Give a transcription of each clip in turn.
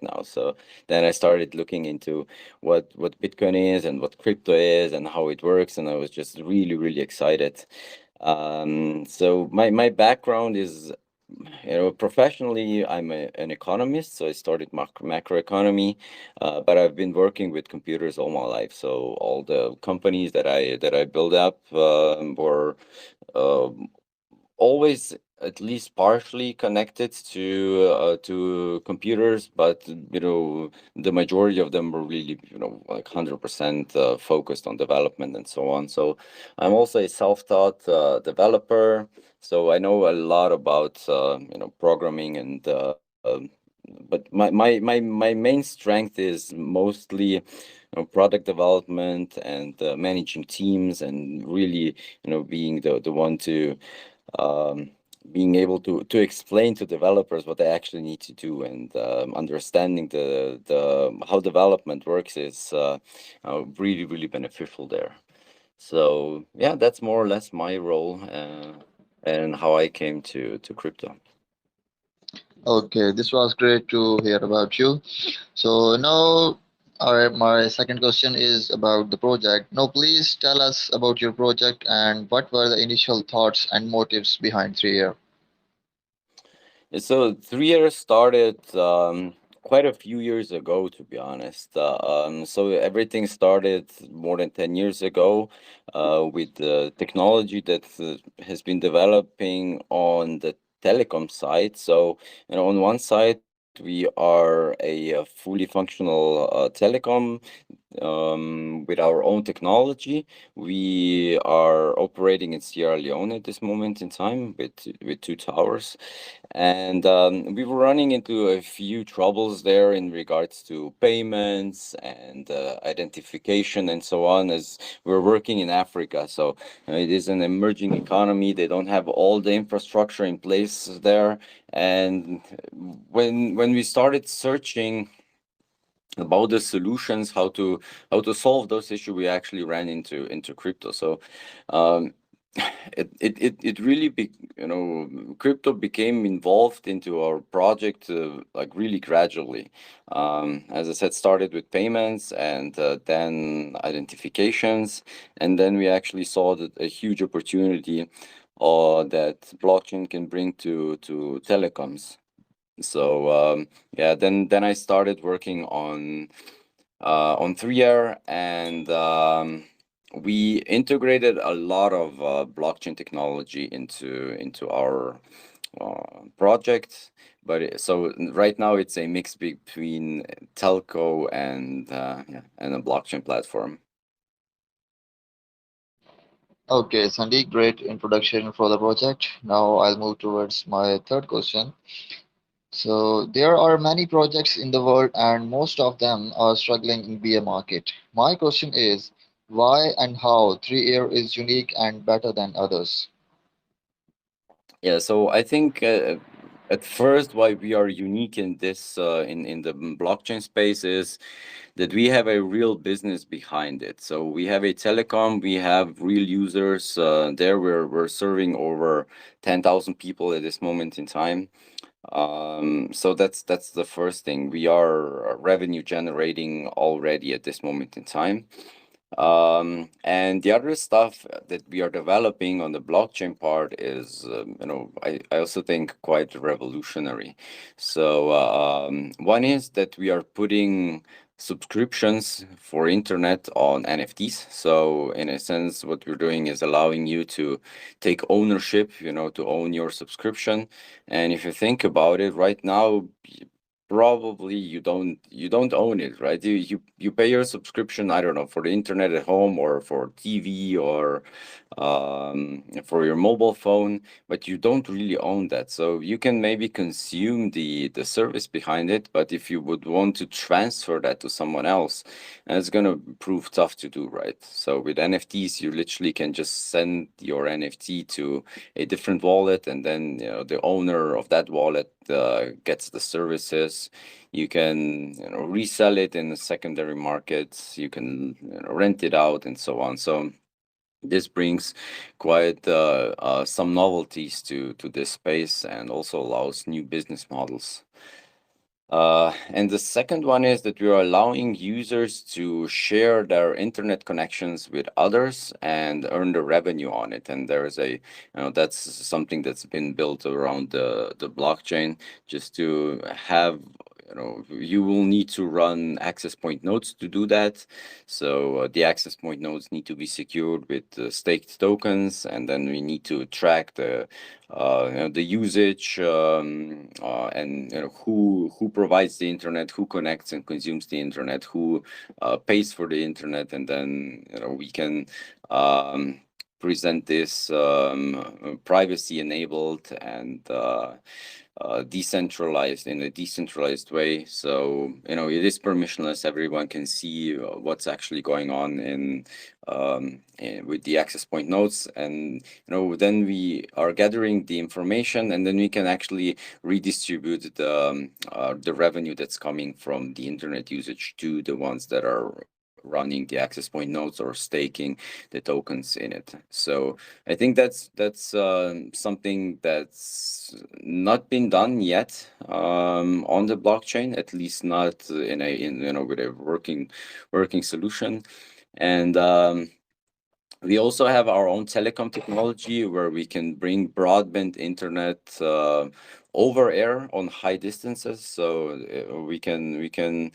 now. So then I started looking into what Bitcoin is and what crypto is and how it works, and I was just really, really excited. So my background is, professionally, I'm an economist, so I started macroeconomy, but I've been working with computers all my life. So all the companies that I built up were um always at least partially connected to computers, but the majority of them were really like 100% focused on development and so on. So I'm also a self-taught developer, so I know a lot about programming and but my main strength is mostly product development and managing teams and really being the one to um, being able to explain to developers what they actually need to do, and understanding the how development works is really, really beneficial there. So yeah, that's more or less my role, and how I came to crypto. Okay, this was great to hear about you. So now, my second question is about the project. Now, please tell us about your project and what were the initial thoughts and motives behind 3 year. So 3 years started quite a few years ago, to be honest. So everything started more than 10 years ago with the technology that has been developing on the telecom side. So, on one side, we are a fully functional telecom with our own technology. We are operating in Sierra Leone at this moment in time with two towers, and we were running into a few troubles there in regards to payments and identification and so on, as we're working in Africa. So it is an emerging economy. They don't have all the infrastructure in place there. And when we started searching about the solutions, how to solve those issues, we actually ran into crypto. So um it really crypto became involved into our project like really gradually. As I said, started with payments and then identifications, and then we actually saw that a huge opportunity that blockchain can bring to telecoms. So yeah, then I started working on 3R, and we integrated a lot of blockchain technology into our project. So right now it's a mix between telco and a blockchain platform. Okay, Sandy, great introduction for the project. Now I'll move towards my third question. So there are many projects in the world and most of them are struggling in bear market. My question is why and how 3 year is unique and better than others? Yeah, so I think at first why we are unique in this in the blockchain space is that we have a real business behind it. So we have a telecom, we have real users there. We're serving over 10,000 people at this moment in time. So that's the first thing. We are revenue generating already at this moment in time. And the other stuff that we are developing on the blockchain part is, I also think quite revolutionary. So one is that we are putting subscriptions for internet on NFTs. So in a sense, what we're doing is allowing you to take ownership, to own your subscription. And if you think about it, right now, probably you don't own it, right? You pay your subscription, I don't know, for the internet at home or for TV or for your mobile phone, but you don't really own that. So you can maybe consume the service behind it, but if you would want to transfer that to someone else, it's gonna prove tough to do, right? So with NFTs, you literally can just send your NFT to a different wallet, and then the owner of that wallet gets the services. You can resell it in the secondary markets. You can rent it out and so on. So this brings quite some novelties to this space, and also allows new business models. And the second one is that we are allowing users to share their internet connections with others and earn the revenue on it. And there is that's something that's been built around the blockchain just to have, you will need to run access point nodes to do that. So the access point nodes need to be secured with staked tokens, and then we need to track the usage, and who provides the internet, who connects and consumes the internet, who pays for the internet, and then we can present this privacy enabled and decentralized in a decentralized way. So it is permissionless. Everyone can see what's actually going on with the access point nodes, and then we are gathering the information, and then we can actually redistribute the revenue that's coming from the internet usage to the ones that are running the access point nodes or staking the tokens in it. So I think that's something that's not been done yet on the blockchain, at least not with a working solution. And we also have our own telecom technology where we can bring broadband internet over air on high distances. So we can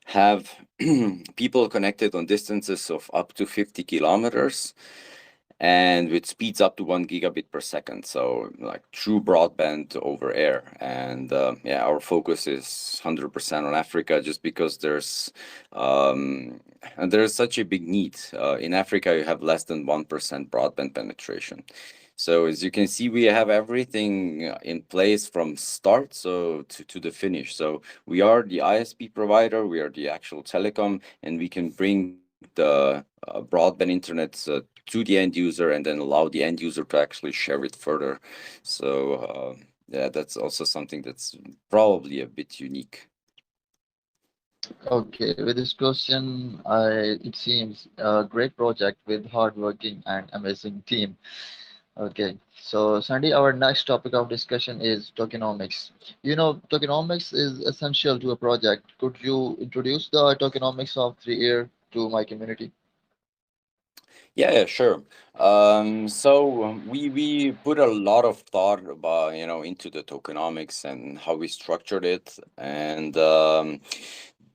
have people connected on distances of up to 50 kilometers and with speeds up to 1 gigabit per second. So like true broadband over air. And yeah, our focus is 100% on Africa, just because there's such a big need. In Africa, you have less than 1% broadband penetration. So as you can see, we have everything in place from start to the finish. So we are the ISP provider, we are the actual telecom, and we can bring the broadband internet to the end user and then allow the end user to actually share it further. So yeah, that's also something that's probably a bit unique. Okay, with this question, it seems a great project with hardworking and amazing team. Okay, so Sandy, our next topic of discussion is tokenomics. You know, tokenomics is essential to a project. Could you introduce the tokenomics of 3Air to my community? Yeah, sure. We put a lot of thought about into the tokenomics and how we structured it, and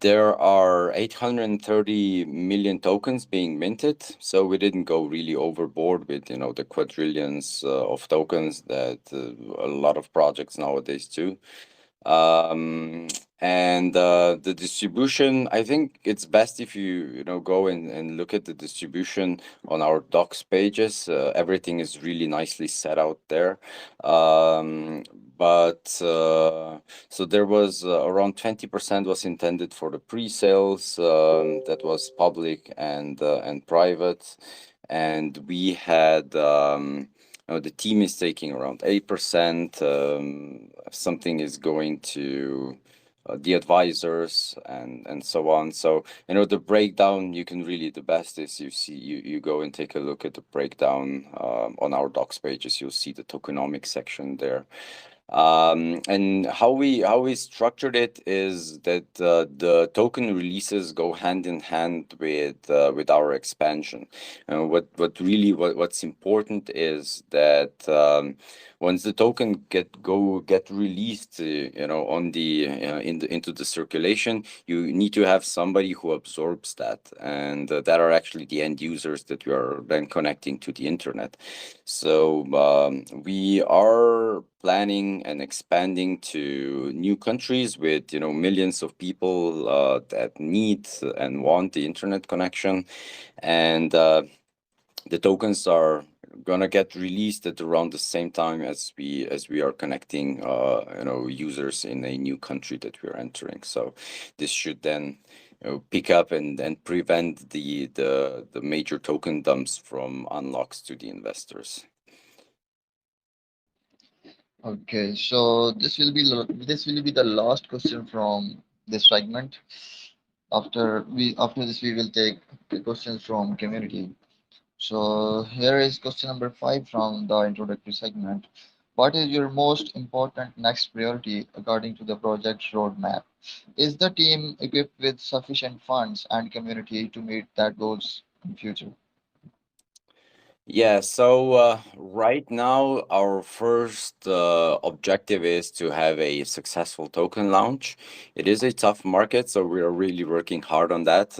there are 830 million tokens being minted. So we didn't go really overboard with the quadrillions of tokens that a lot of projects nowadays do. um and the distribution, I think it's best if you go and look at the distribution on our docs pages. Everything is really nicely set out there. But So there was around 20% was intended for the pre-sales, that was public and private, and we had the team is taking around 8%. Something is going to the advisors and so on. So the breakdown, you can really, the best is you go and take a look at the breakdown on our docs pages. You'll see the tokenomics section there. And how we structured it is that the token releases go hand in hand with our expansion. What's important is that once the token get released, on the into the circulation, you need to have somebody who absorbs that, and that are actually the end users that we are then connecting to the internet. So we are planning and expanding to new countries with millions of people that need and want the internet connection, and the tokens are gonna get released at around the same time as we are connecting users in a new country that we're entering. So this should then pick up and prevent the major token dumps from unlocks to the investors. Okay, so this will be the last question from this segment. After this we will take the questions from community. So here is question number 5 from the introductory segment. What is your most important next priority according to the project roadmap? Is the team equipped with sufficient funds and community to meet that goals in future? Yeah, so right now our first objective is to have a successful token launch. It is a tough market, so we are really working hard on that.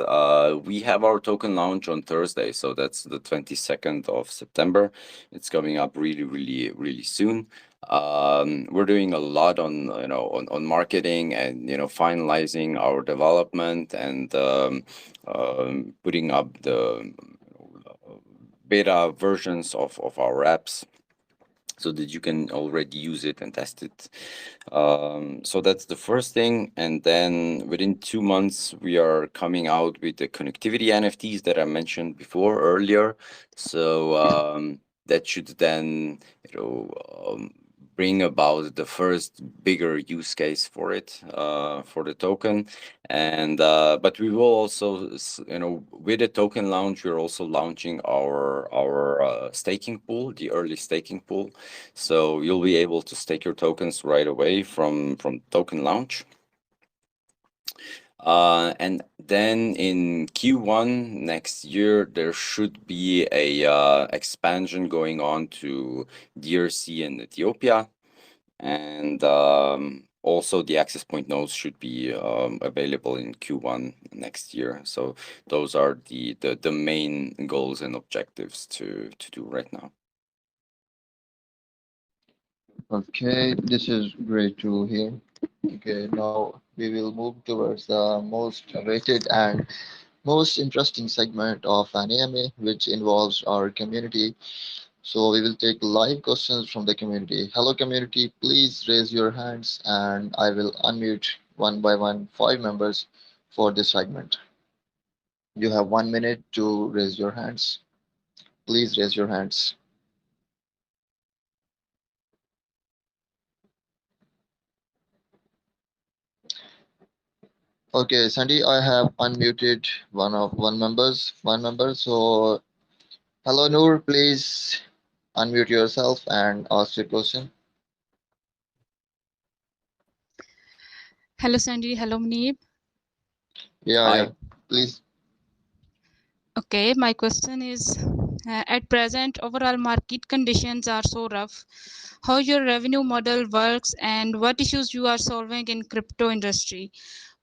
We have our token launch on Thursday, so that's the 22nd of September. It's coming up really, really, really soon. We're doing a lot on on marketing and finalizing our development and putting up the beta versions of our apps so that you can already use it and test it. So that's the first thing. And then within 2 months, we are coming out with the connectivity NFTs that I mentioned before earlier. So that should then, you know, bring about the first bigger use case for it, for the token. And but we will also, with the token launch, we're also launching our staking pool, the early staking pool. So you'll be able to stake your tokens right away from token launch. And then in Q1 next year, there should be a expansion going on to DRC and Ethiopia, and also the access point nodes should be available in Q1 next year. So those are the main goals and objectives to do right now. Okay, this is great to hear. Okay, now we will move towards the most awaited and most interesting segment of an AMA, which involves our community. So we will take live questions from the community. Hello, community, please raise your hands and I will unmute one by one 5 members for this segment. You have 1 minute to raise your hands. Please raise your hands. Okay, Sandy, I have unmuted one member. So hello, Noor, please unmute yourself and ask your question. Hello, Sandy. Hello, Muneeb. Yeah, Hi. yeah. Please. Okay, my question is at present, overall market conditions are so rough. How your revenue model works and what issues you are solving in crypto industry?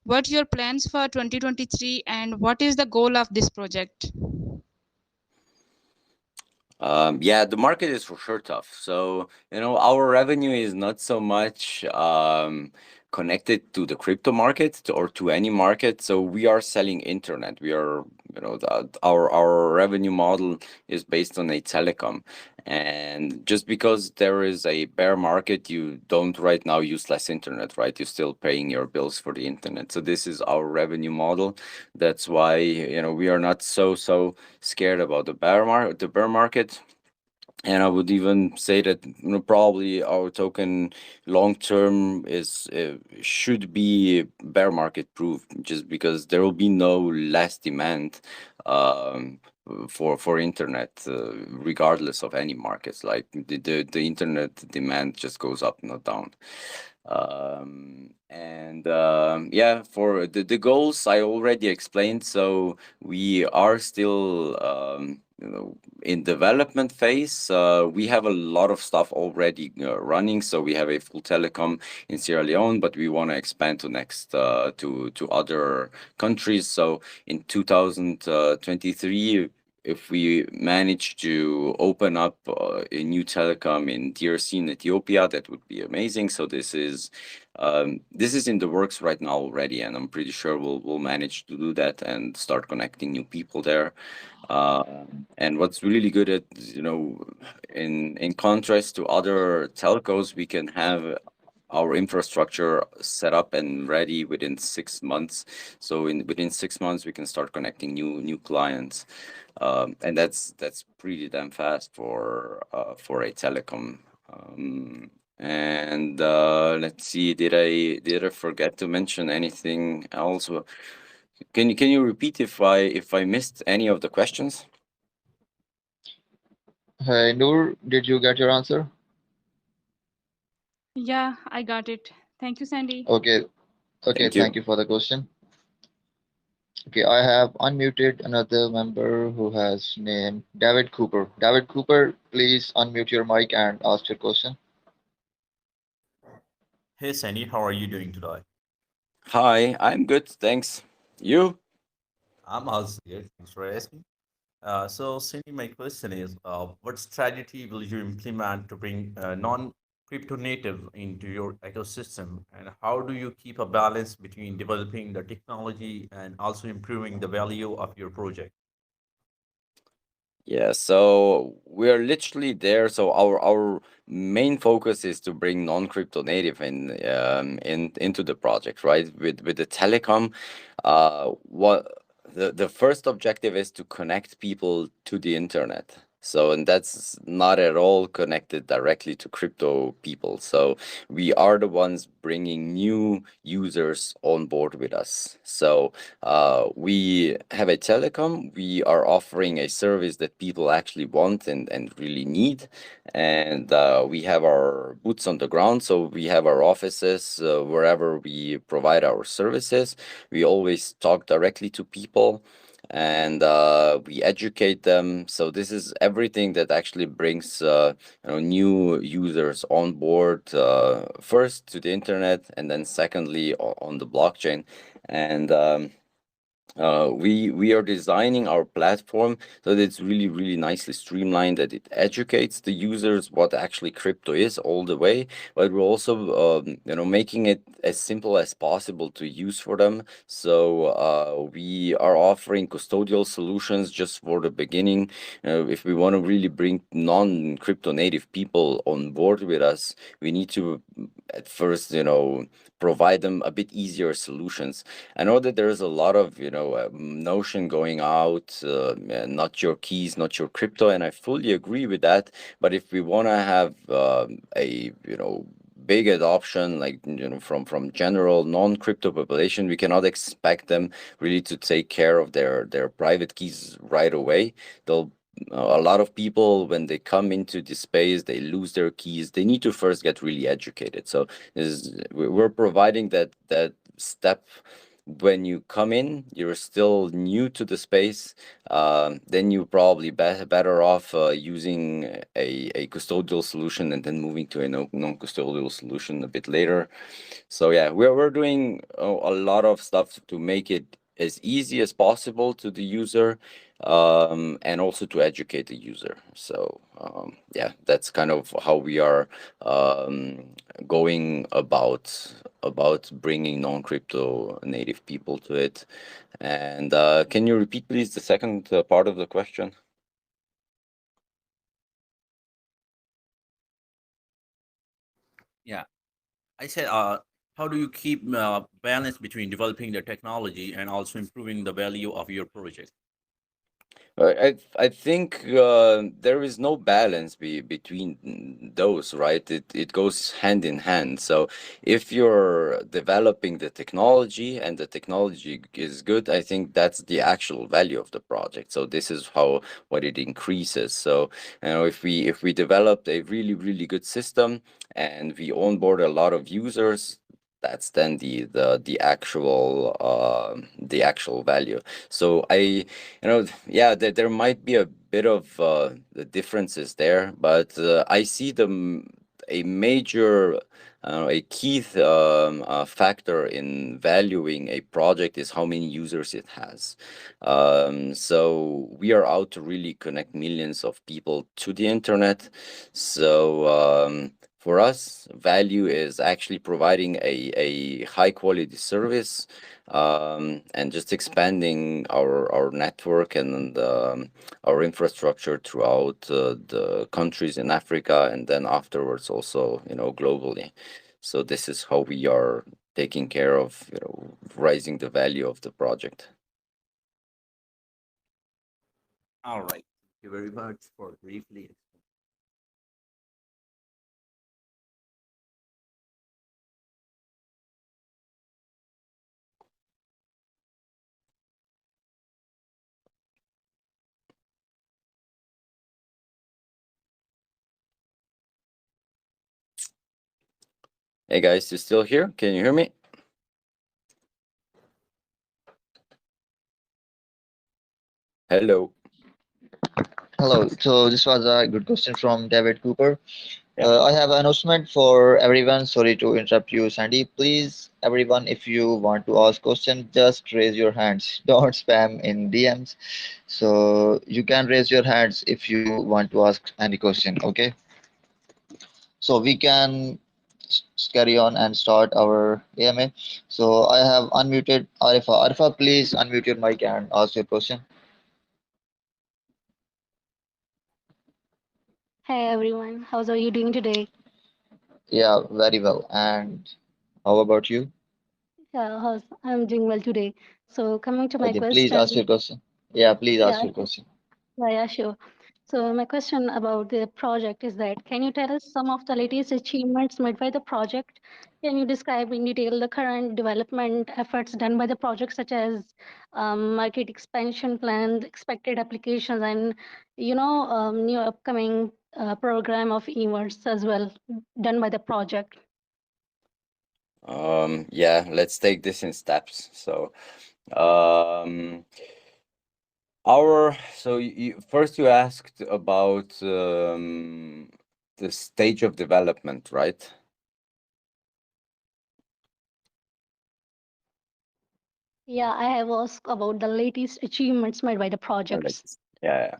What your plans for 2023 and what is the goal of this project? Yeah, the market is for sure tough. So, our revenue is not so much connected to the crypto market or to any market. So we are selling internet. We are, our revenue model is based on a telecom. And just because there is a bear market, you don't right now use less internet, right? You're still paying your bills for the internet. So this is our revenue model. That's why, we are not so scared about the bear market. And I would even say that probably our token long term is should be bear market proof, just because there will be no less demand um, for internet, regardless of any markets. Like the internet demand just goes up, not down. And yeah, for the goals I already explained. So we are still in development phase. We have a lot of stuff already running. So we have a full telecom in Sierra Leone, but we want to expand to next to other countries. So in 2023, if we manage to open up a new telecom in DRC in Ethiopia, that would be amazing. So this is in the works right now already, and I'm pretty sure we'll manage to do that and start connecting new people there. And what's really good at, in contrast to other telcos, we can have our infrastructure set up and ready within 6 months. So within 6 months, we can start connecting new clients, and that's pretty damn fast for a telecom. And let's see, did I forget to mention anything else? Can you repeat if I missed any of the questions? Hey, Noor, did you get your answer? Yeah, I got it. Thank you, Sandy. Okay, okay, Thank you. thank you for the question. Okay, I have unmuted another member who has name David Cooper. David Cooper, please unmute your mic and ask your question. Hey Sandy, how are you doing today? Hi, I'm good, thanks. You? I'm also good. Thanks for asking. So, Cindy, my question is, what strategy will you implement to bring non-crypto native into your ecosystem, and how do you keep a balance between developing the technology and also improving the value of your project? Yeah, so we're literally there. So our main focus is to bring non-crypto native in into the project, right? With the telecom, what the first objective is to connect people to the internet. So, and that's not at all connected directly to crypto people. So we are the ones bringing new users on board with us. So we have a telecom. We are offering a service that people actually want and really need. And we have our boots on the ground. So we have our offices wherever we provide our services. We always talk directly to people and we educate them. So this is everything that actually brings new users on board, first to the internet and then secondly on the blockchain. And we are designing our platform so that it's really nicely streamlined, that it educates the users what actually crypto is all the way, but we're also making it as simple as possible to use for them. So we are offering custodial solutions just for the beginning. If we want to really bring non-crypto native people on board with us, we need to at first provide them a bit easier solutions. I know that there's a lot of notion going out, not your keys, not your crypto, and I fully agree with that. But if we want to have a big adoption, like from general non-crypto population, we cannot expect them really to take care of their private keys right away. They'll A lot of people, when they come into this space, they lose their keys. They need to first get really educated. So we're providing that step. When you come in, you're still new to the space, then you probably better off using a custodial solution and then moving to a non-custodial solution a bit later. So yeah, we're doing a lot of stuff to make it as easy as possible to the user, and also to educate the user. So yeah, that's kind of how we are going about bringing non-crypto native people to it. And can you repeat, please, the second part of the question? Yeah, I said, how do you keep balance between developing the technology and also improving the value of your project? I think there is no balance between those, right? It goes hand in hand. So if you're developing the technology and the technology is good, I think that's the actual value of the project. So this is how what it increases. So if we developed a really good system and we onboard a lot of users, that's then the actual value. So yeah, there might be a bit of the differences there, but I see them a major, a key factor in valuing a project is how many users it has. So we are out to really connect millions of people to the internet. So for us, value is actually providing a high quality service, and just expanding our network and our infrastructure throughout the countries in Africa, and then afterwards also globally. So this is how we are taking care of raising the value of the project. All right. Thank you very much for briefly. Hey guys, you still here? Can you hear me? Hello. Hello. So this was a good question from David Cooper. Yeah. I have an announcement for everyone. Sorry to interrupt you, Sandy. Please, everyone, if you want to ask question, just raise your hands. Don't spam in DMs. So you can raise your hands if you want to ask any question. Okay. So we can carry on and start our AMA. So I have unmuted Arifa. Arifa, please unmute your mic and ask your question. Hey everyone, how's are you doing today? Yeah, very well. And how about you? I'm doing well today. So coming to my Okay, please ask your question, question. Yeah, please ask yeah, your question. yeah, sure. So my question about the project is that can you tell us some of the latest achievements made by the project? Can you describe in detail the current development efforts done by the project, such as market expansion plans, expected applications, and new upcoming program of events as well done by the project? Yeah, let's take this in steps. So, um, first you asked about the stage of development, right? Yeah, I have asked about the latest achievements made by the projects. Yeah.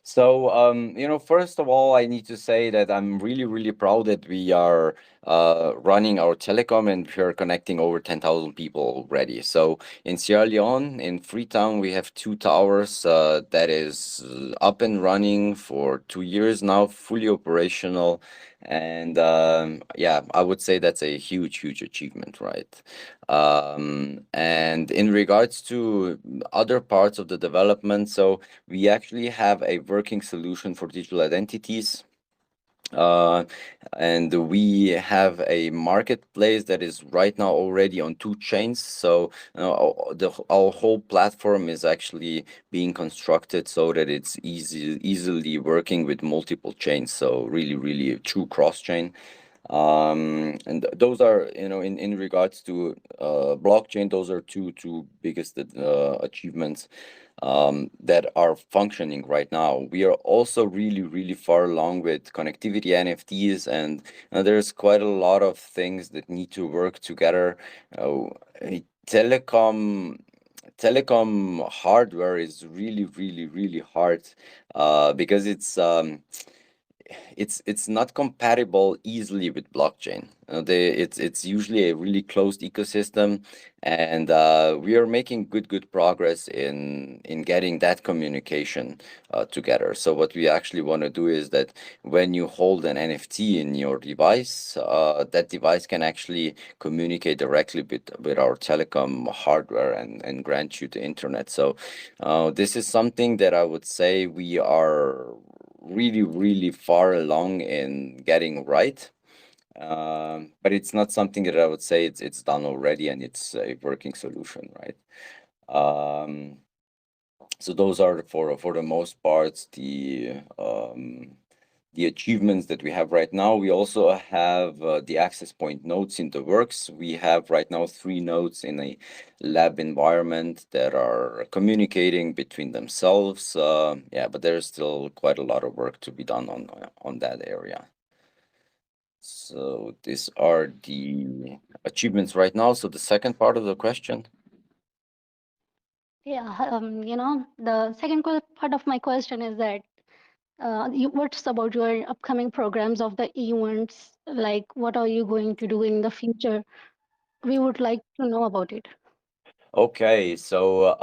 So, first of all, I need to say that I'm really, really proud that we are running our telecom and we are connecting over 10,000 people already. So in Sierra Leone, in Freetown, we have two towers that is up and running for 2 years now, fully operational. And yeah, I would say that's a huge, huge achievement, right? And in regards to other parts of the development, so we actually have a working solution for digital identities. Uh, and we have a marketplace that is right now already on two chains. So our whole platform is actually being constructed so that it's easily working with multiple chains. So really, really a true cross chain. And those are, in regards to blockchain, those are two biggest achievements that are functioning right now. We are also really, really far along with connectivity NFTs, and there's quite a lot of things that need to work together. A telecom hardware is really, really, really hard because it's not compatible easily with blockchain. It's usually a really closed ecosystem, and we are making good progress in getting that communication together. So what we actually want to do is that when you hold an NFT in your device, that device can actually communicate directly with our telecom hardware and grant you the internet. So this is something that I would say we are really, really far along in getting right. But it's not something that I would say it's done already and it's a working solution, right? So those are for the most part the achievements that we have right now. We also have the access point nodes in the works. We have right now 3 nodes in a lab environment that are communicating between themselves. Yeah, but there's still quite a lot of work to be done on that area. So these are the achievements right now. So the second part of the question. Yeah, the second part of my question is that what's about your upcoming programs of the events? Like, what are you going to do in the future? We would like to know about it. Okay, so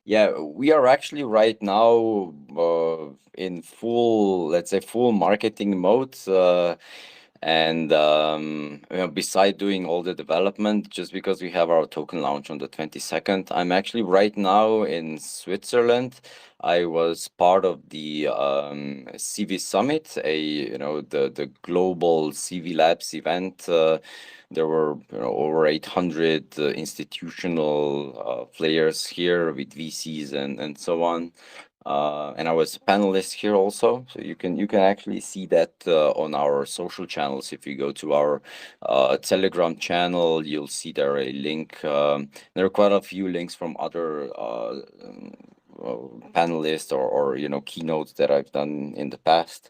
yeah, we are actually right now in full, let's say, full marketing mode. And beside doing all the development, just because we have our token launch on the 22nd, I'm actually right now in Switzerland. I was part of the CV Summit, the global CV Labs event. There were over 800 institutional players here with VCs and so on. and I was a panelist here also. So you can actually see that on our social channels. If you go to our Telegram channel, you'll see there a link. There are quite a few links from other panelists or keynotes that I've done in the past.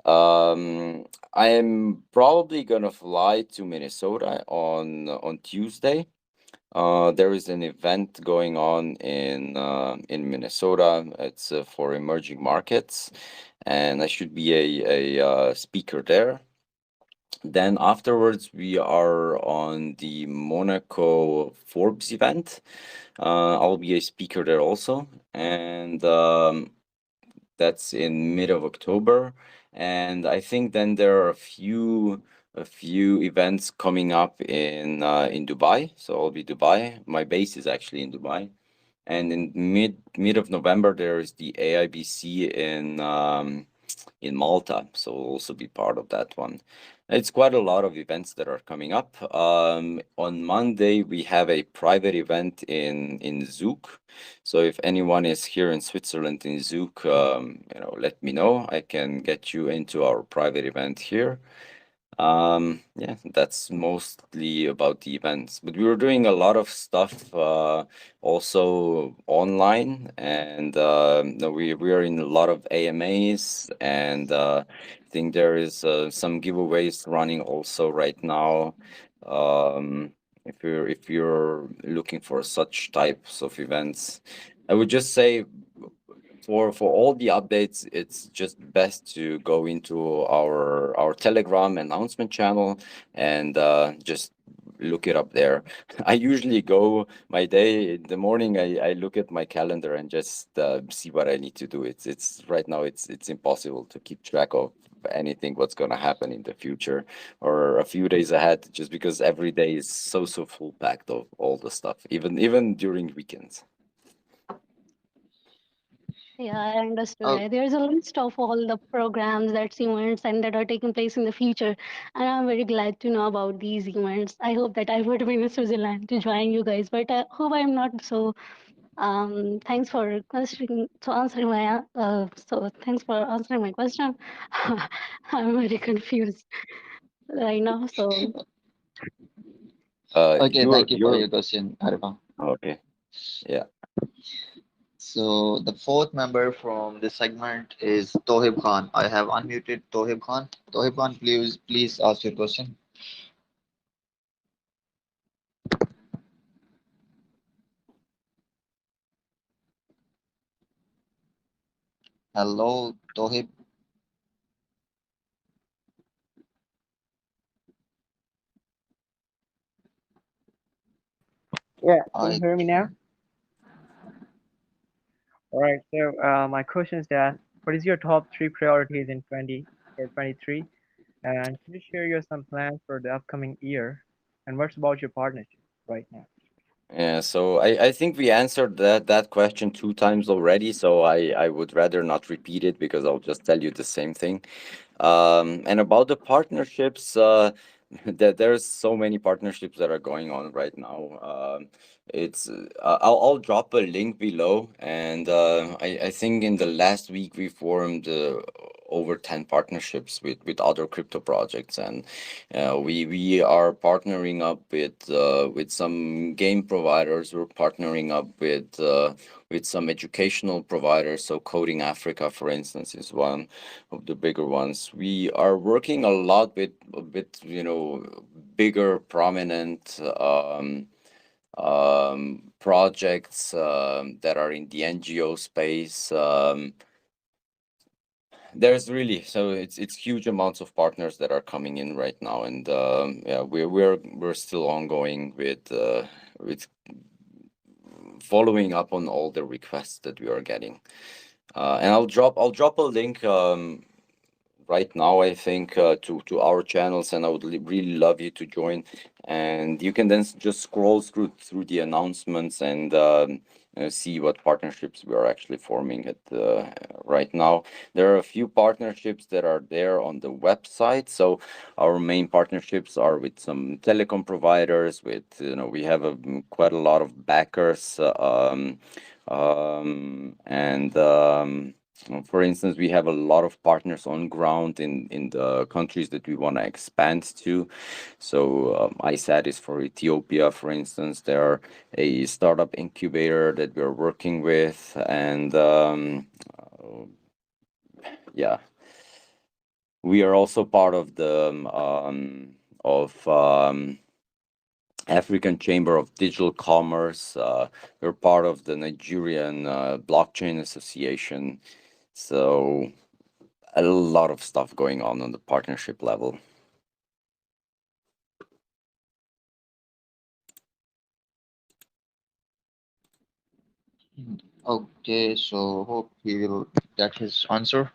I am probably gonna fly to Minnesota on Tuesday. There is an event going on in Minnesota. It's for emerging markets, and I should be a speaker there. Then afterwards, we are on the Monaco Forbes event. I'll be a speaker there also, and that's in mid of October. And I think then there are a few events coming up in Dubai. So I'll be Dubai. My base is actually in Dubai. And in mid of November there is the AIBC in Malta. So we'll also be part of that one. It's quite a lot of events that are coming up. On Monday we have a private event in Zug. So if anyone is here in Switzerland in Zug, let me know. I can get you into our private event here. Yeah, that's mostly about the events. But we were doing a lot of stuff also online, and no, we are in a lot of AMAs, and I think there is some giveaways running also right now. If you're looking for such types of events, I would just say for all the updates, it's just best to go into our Telegram announcement channel and just look it up there. I usually go my day in the morning. I look at my calendar and just see what I need to do. It's right now it's impossible to keep track of anything what's going to happen in the future or a few days ahead, just because every day is so full packed of all the stuff, even during weekends. Yeah, I understood. Oh, There's a list of all the programs, that's events, and that are taking place in the future. And I'm very glad to know about these events. I hope that I would be in Switzerland to join you guys, but I hope I'm not. So, thanks for thanks for answering my question. I'm very confused right now. So, okay, You're thank you for you're your question, Arifan. okay. Yeah. So the fourth member from this segment is Tohib Khan. I have unmuted Tohib Khan. Tohib Khan, please ask your question. Hello, Tohib. Yeah, can you I hear me now? All right. So my question is that what is your top three priorities in 2023? And can you share your some plans for the upcoming year? And what's about your partnership right now? Yeah, so I think we answered that question two times already, so I would rather not repeat it because I'll just tell you the same thing. And about the partnerships, that there's so many partnerships that are going on right now. It's I'll drop a link below, and I think in the last week we formed over 10 partnerships with other crypto projects, and we are partnering up with some game providers. We're partnering up with some educational providers. So Coding Africa, for instance, is one of the bigger ones. We are working a lot with bigger, prominent projects that are in the NGO space. There's really so it's huge amounts of partners that are coming in right now, and yeah, we're still ongoing with following up on all the requests that we are getting. And I'll drop a link right now, I think, to our channels, and I would really love you to join. And you can then just scroll through the announcements and see what partnerships we are actually forming at right now. There are a few partnerships that are there on the website. So our main partnerships are with some telecom providers. With we have quite a lot of backers. And for instance, we have a lot of partners on ground in the countries that we want to expand to. So ISAT is for Ethiopia, for instance. There are a startup incubator that we're working with, and yeah, we are also part of the African Chamber of Digital Commerce. We're part of the Nigerian Blockchain Association. So a lot of stuff going on the partnership level. Okay, so hope he will get his answer.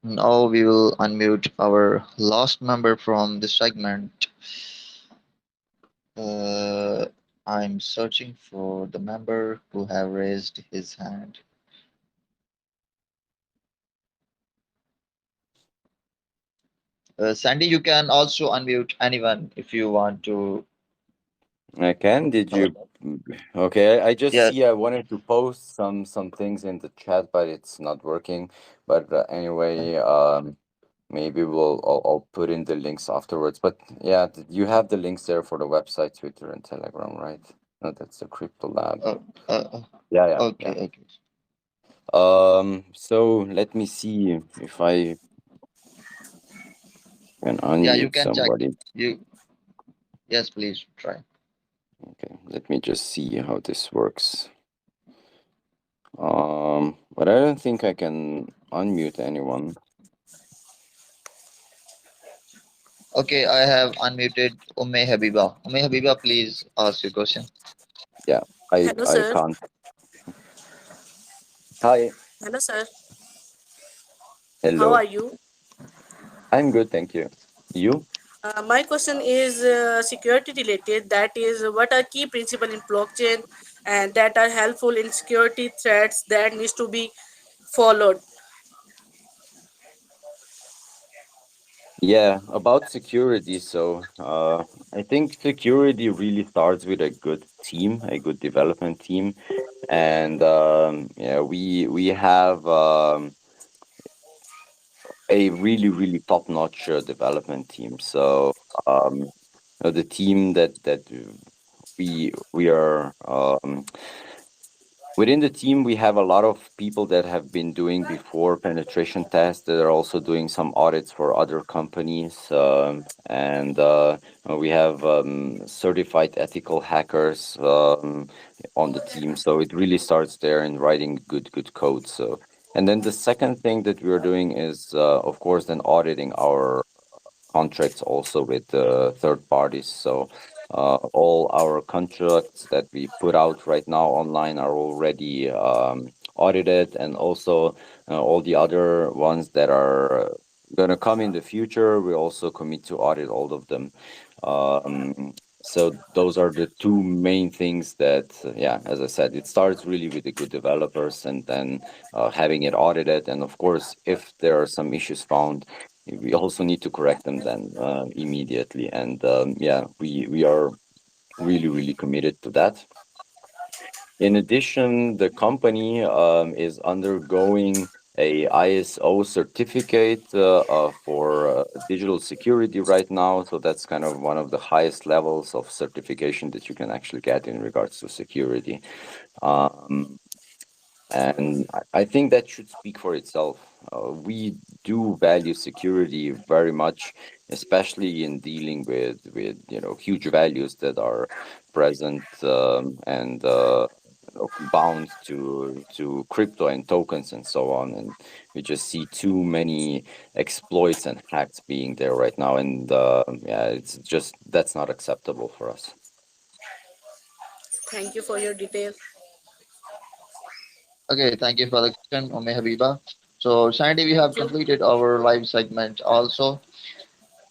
Now we will unmute our last member from this segment. I'm searching for the member who have raised his hand. Sandy, you can also unmute anyone if you want to. I can. Did you? Okay, I just Yeah. see. I wanted to post some things in the chat, but it's not working. But anyway, maybe I'll put in the links afterwards. But yeah, you have the links there for the website, Twitter, and Telegram, right? No, that's the Crypto Lab. Yeah. Okay. So let me see if I can unmute Yeah, you can check. somebody. Yes, please try. Okay, let me just see how this works. But I don't think I can unmute anyone. Okay, I have unmuted Habiba. Habiba, please ask your question. Yeah, Hello, I sir. can't. Hi. Hello, sir. How Hello. are you? I'm good, thank you. You? My question is security related. That is, what are key principles in blockchain and that are helpful in security threats that needs to be followed? Yeah, about security. So, I think security really starts with a good team, a good development team, and yeah, we have a really top-notch development team. So, the team that we are within the team, we have a lot of people that have been doing before penetration tests that are also doing some audits for other companies. And we have certified ethical hackers on the team. So it really starts there in writing good code. So, and then the second thing that we're doing is, of course, then auditing our contracts also with third parties. So all our contracts that we put out right now online are already audited, and also all the other ones that are going to come in the future, we also commit to audit all of them. So those are the two main things that, yeah, as I said, it starts really with the good developers, and then having it audited. And of course, if there are some issues found, we also need to correct them then immediately. And yeah, we are really committed to that. In addition, the company is undergoing a ISO certificate for digital security right now. So that's kind of one of the highest levels of certification that you can actually get in regards to security. And I think that should speak for itself. We do value security very much, especially in dealing with huge values that are present and bound to crypto and tokens and so on. And we just see too many exploits and hacks being there right now. And yeah, it's just that's not acceptable for us. Thank you for your detail. Okay, thank you for the question, Habiba. So, Sandy, we have Thank you. completed our live segment also.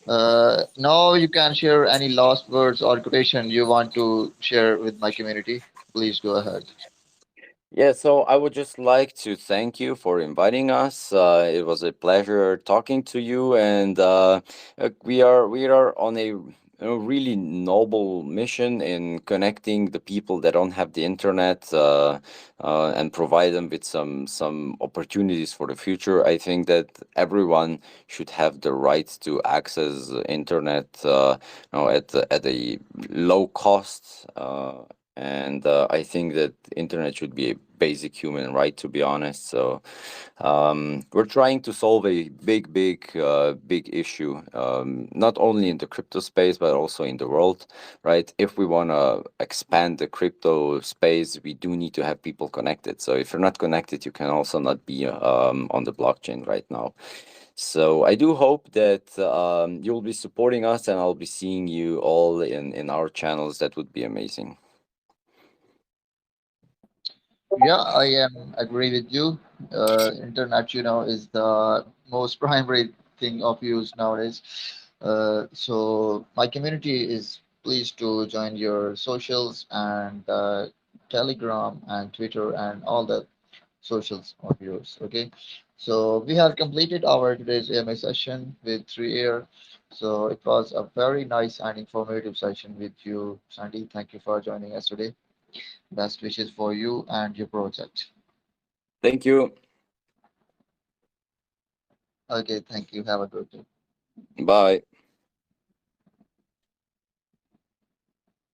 Now you can share any last words or quotation you want to share with my community. Please go ahead. Yeah, so I would just like to thank you for inviting us. It was a pleasure talking to you, and we are on a really noble mission in connecting the people that don't have the internet, and provide them with some opportunities for the future. I think that everyone should have the right to access the internet, at a low cost. And I think that internet should be a basic human right, to be honest. So we're trying to solve a big issue, not only in the crypto space but also in the world, right? If we want to expand the crypto space, we do need to have people connected. So if you're not connected, you can also not be on the blockchain right now. So I do hope that you'll be supporting us, and I'll be seeing you all in our channels. That would be amazing. Yeah, I am agree with you. Internet, is the most primary thing of use nowadays. So my community is pleased to join your socials and Telegram and Twitter and all the socials of yours. Okay, so we have completed our today's AMA session with 3Air. So it was a very nice and informative session with you, Sandy. Thank you for joining us today. Best wishes for you and your project. Thank you. Okay, thank you. Have a good day. Bye.